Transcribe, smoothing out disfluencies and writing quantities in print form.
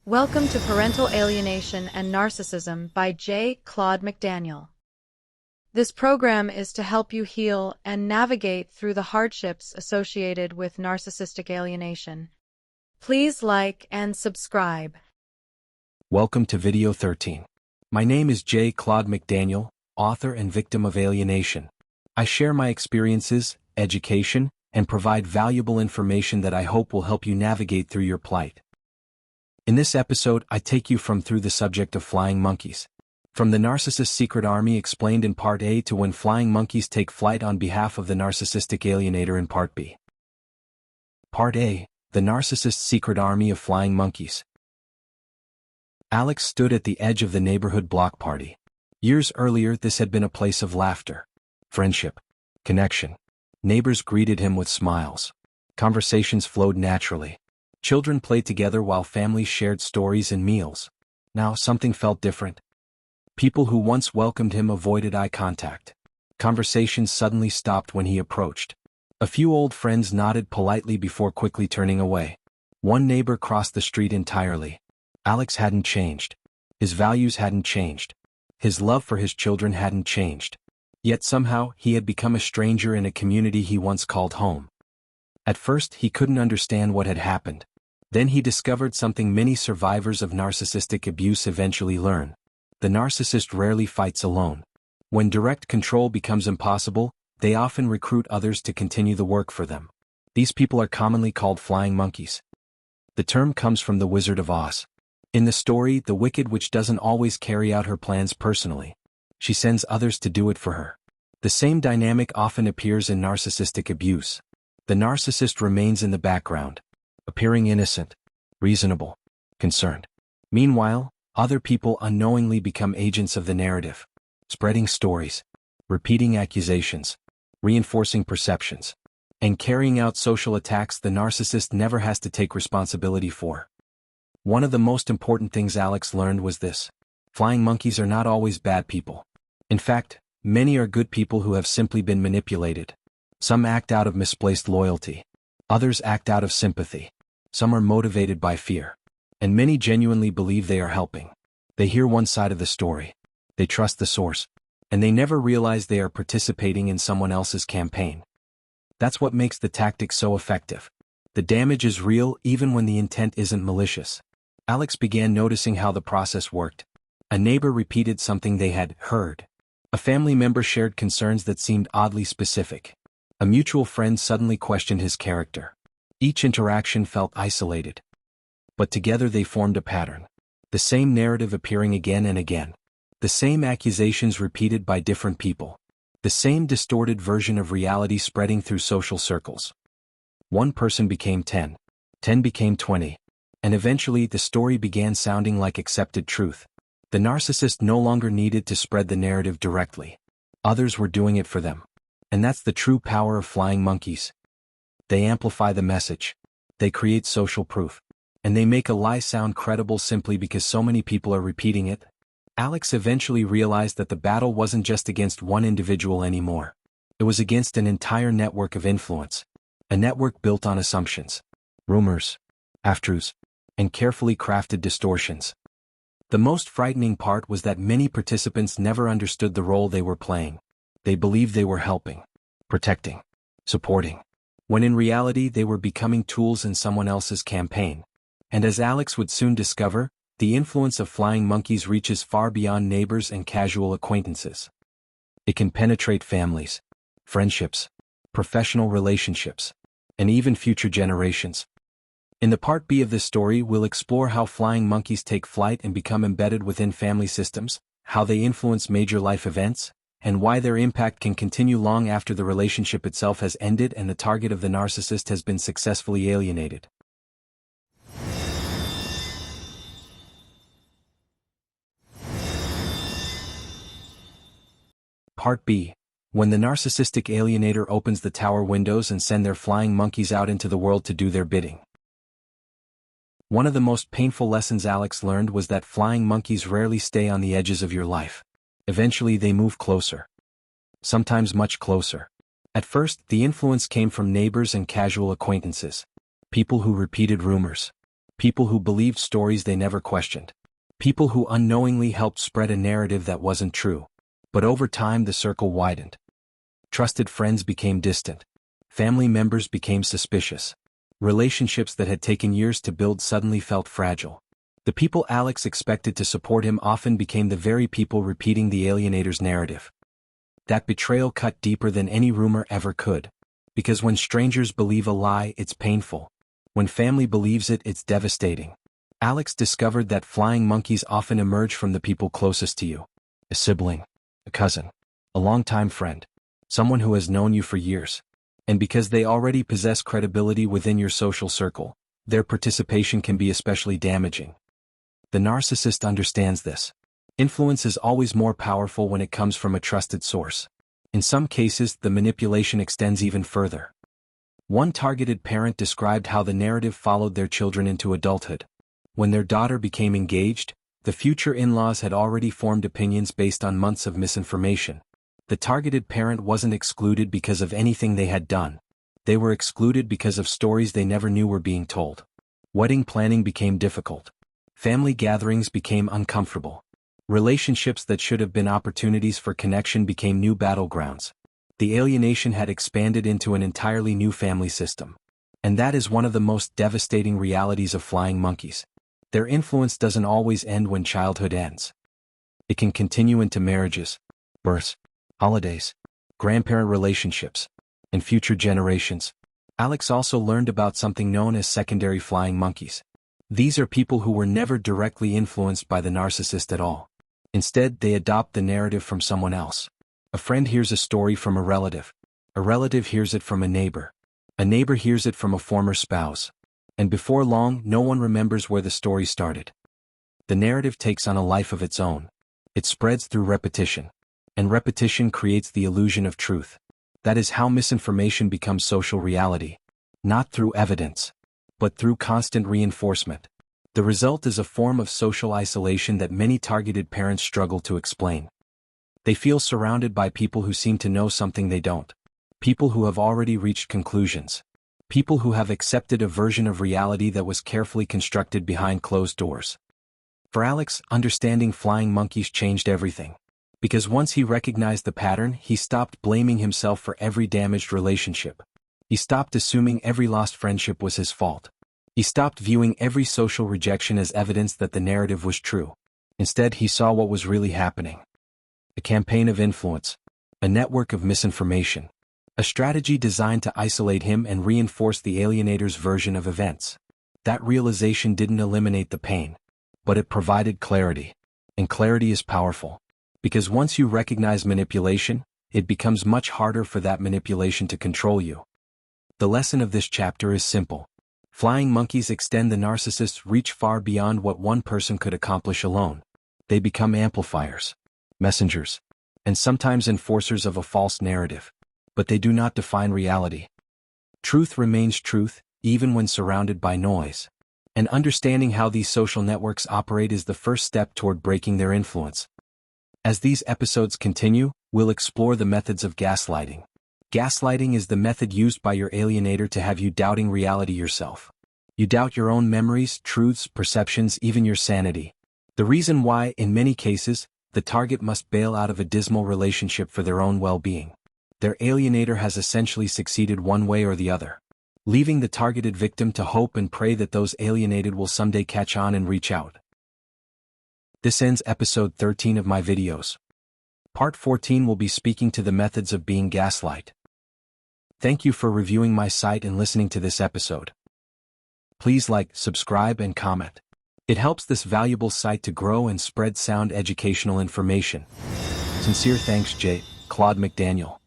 Welcome to Parental Alienation and Narcissism by J. Claude McDaniel. This program is to help you heal and navigate through the hardships associated with narcissistic alienation. Please like and subscribe. Welcome to Video 13. My name is J. Claude McDaniel, author and victim of alienation. I share my experiences, education, and provide valuable information that I hope will help you navigate through your plight. In this episode, I take you through the subject of flying monkeys. From the narcissist's secret army explained in Part A to when flying monkeys take flight on behalf of the narcissistic alienator in Part B. Part A, the narcissist's secret army of flying monkeys. Alex stood at the edge of the neighborhood block party. Years earlier, this had been a place of laughter, friendship, connection. Neighbors greeted him with smiles. Conversations flowed naturally. Children played together while families shared stories and meals. Now something felt different. People who once welcomed him avoided eye contact. Conversations suddenly stopped when he approached. A few old friends nodded politely before quickly turning away. One neighbor crossed the street entirely. Alex hadn't changed. His values hadn't changed. His love for his children hadn't changed. Yet somehow he had become a stranger in a community he once called home. At first he couldn't understand what had happened. Then he discovered something many survivors of narcissistic abuse eventually learn. The narcissist rarely fights alone. When direct control becomes impossible, they often recruit others to continue the work for them. These people are commonly called flying monkeys. The term comes from the Wizard of Oz. In the story, the Wicked Witch doesn't always carry out her plans personally. She sends others to do it for her. The same dynamic often appears in narcissistic abuse. The narcissist remains in the background, appearing innocent, reasonable, concerned. Meanwhile, other people unknowingly become agents of the narrative, spreading stories, repeating accusations, reinforcing perceptions, and carrying out social attacks the narcissist never has to take responsibility for. One of the most important things Alex learned was this: flying monkeys are not always bad people. In fact, many are good people who have simply been manipulated. Some act out of misplaced loyalty. Others act out of sympathy. Some are motivated by fear. And many genuinely believe they are helping. They hear one side of the story. They trust the source. And they never realize they are participating in someone else's campaign. That's what makes the tactic so effective. The damage is real even when the intent isn't malicious. Alex began noticing how the process worked. A neighbor repeated something they had heard. A family member shared concerns that seemed oddly specific. A mutual friend suddenly questioned his character. Each interaction felt isolated. But together they formed a pattern. The same narrative appearing again and again. The same accusations repeated by different people. The same distorted version of reality spreading through social circles. One person became 10. 10 became 20. And eventually the story began sounding like accepted truth. The narcissist no longer needed to spread the narrative directly. Others were doing it for them. And that's the true power of flying monkeys. They amplify the message. They create social proof. And they make a lie sound credible simply because so many people are repeating it. Alex eventually realized that the battle wasn't just against one individual anymore. It was against an entire network of influence. A network built on assumptions, rumors, half-truths, and carefully crafted distortions. The most frightening part was that many participants never understood the role they were playing. They believed they were helping, protecting, supporting, when in reality they were becoming tools in someone else's campaign. And as Alex would soon discover, the influence of flying monkeys reaches far beyond neighbors and casual acquaintances. It can penetrate families, friendships, professional relationships, and even future generations. In the Part B of this story, we'll explore how flying monkeys take flight and become embedded within family systems, how they influence major life events, and why their impact can continue long after the relationship itself has ended and the target of the narcissist has been successfully alienated. Part B. When the narcissistic alienator opens the tower windows and sends their flying monkeys out into the world to do their bidding. One of the most painful lessons Alex learned was that flying monkeys rarely stay on the edges of your life. Eventually they move closer. Sometimes much closer. At first, the influence came from neighbors and casual acquaintances. People who repeated rumors. people who believed stories they never questioned, people who unknowingly helped spread a narrative that wasn't true. But over time the circle widened. Trusted friends became distant. Family members became suspicious. Relationships that had taken years to build suddenly felt fragile. The people Alex expected to support him often became the very people repeating the alienator's narrative. That betrayal cut deeper than any rumor ever could. Because when strangers believe a lie, it's painful. When family believes it, it's devastating. Alex discovered that flying monkeys often emerge from the people closest to you. A sibling, a cousin, a longtime friend, someone who has known you for years. And because they already possess credibility within your social circle, their participation can be especially damaging. The narcissist understands this. Influence is always more powerful when it comes from a trusted source. In some cases, the manipulation extends even further. One targeted parent described how the narrative followed their children into adulthood. When their daughter became engaged, the future in-laws had already formed opinions based on months of misinformation. The targeted parent wasn't excluded because of anything they had done. They were excluded because of stories they never knew were being told. Wedding planning became difficult. Family gatherings became uncomfortable. Relationships that should have been opportunities for connection became new battlegrounds. The alienation had expanded into an entirely new family system. And that is one of the most devastating realities of flying monkeys. Their influence doesn't always end when childhood ends. It can continue into marriages, births, holidays, grandparent relationships, and future generations. Alex also learned about something known as secondary flying monkeys. These are people who were never directly influenced by the narcissist at all. Instead, they adopt the narrative from someone else. A friend hears a story from a relative hears it from a neighbor hears it from a former spouse. And before long, no one remembers where the story started. The narrative takes on a life of its own. It spreads through repetition. And repetition creates the illusion of truth. That is how misinformation becomes social reality. Not through evidence, but through constant reinforcement. The result is a form of social isolation that many targeted parents struggle to explain. They feel surrounded by people who seem to know something they don't. People who have already reached conclusions. People who have accepted a version of reality that was carefully constructed behind closed doors. For Alex, understanding flying monkeys changed everything. Because once he recognized the pattern, he stopped blaming himself for every damaged relationship. He stopped assuming every lost friendship was his fault. He stopped viewing every social rejection as evidence that the narrative was true. Instead, he saw what was really happening. A campaign of influence. A network of misinformation. A strategy designed to isolate him and reinforce the alienator's version of events. That realization didn't eliminate the pain, but it provided clarity. And clarity is powerful. Because once you recognize manipulation, it becomes much harder for that manipulation to control you. The lesson of this chapter is simple. Flying monkeys extend the narcissist's reach far beyond what one person could accomplish alone. They become amplifiers, messengers, and sometimes enforcers of a false narrative. But they do not define reality. Truth remains truth, even when surrounded by noise. And understanding how these social networks operate is the first step toward breaking their influence. As these episodes continue, we'll explore the methods of gaslighting. Gaslighting is the method used by your alienator to have you doubting reality yourself. You doubt your own memories, truths, perceptions, even your sanity. The reason why, in many cases, the target must bail out of a dismal relationship for their own well-being. Their alienator has essentially succeeded one way or the other, leaving the targeted victim to hope and pray that those alienated will someday catch on and reach out. This ends episode 13 of my videos. Part 14 will be speaking to the methods of being gaslight. Thank you for reviewing my site and listening to this episode. Please like, subscribe, and comment. It helps this valuable site to grow and spread sound educational information. Sincere thanks, J. Claude McDaniel.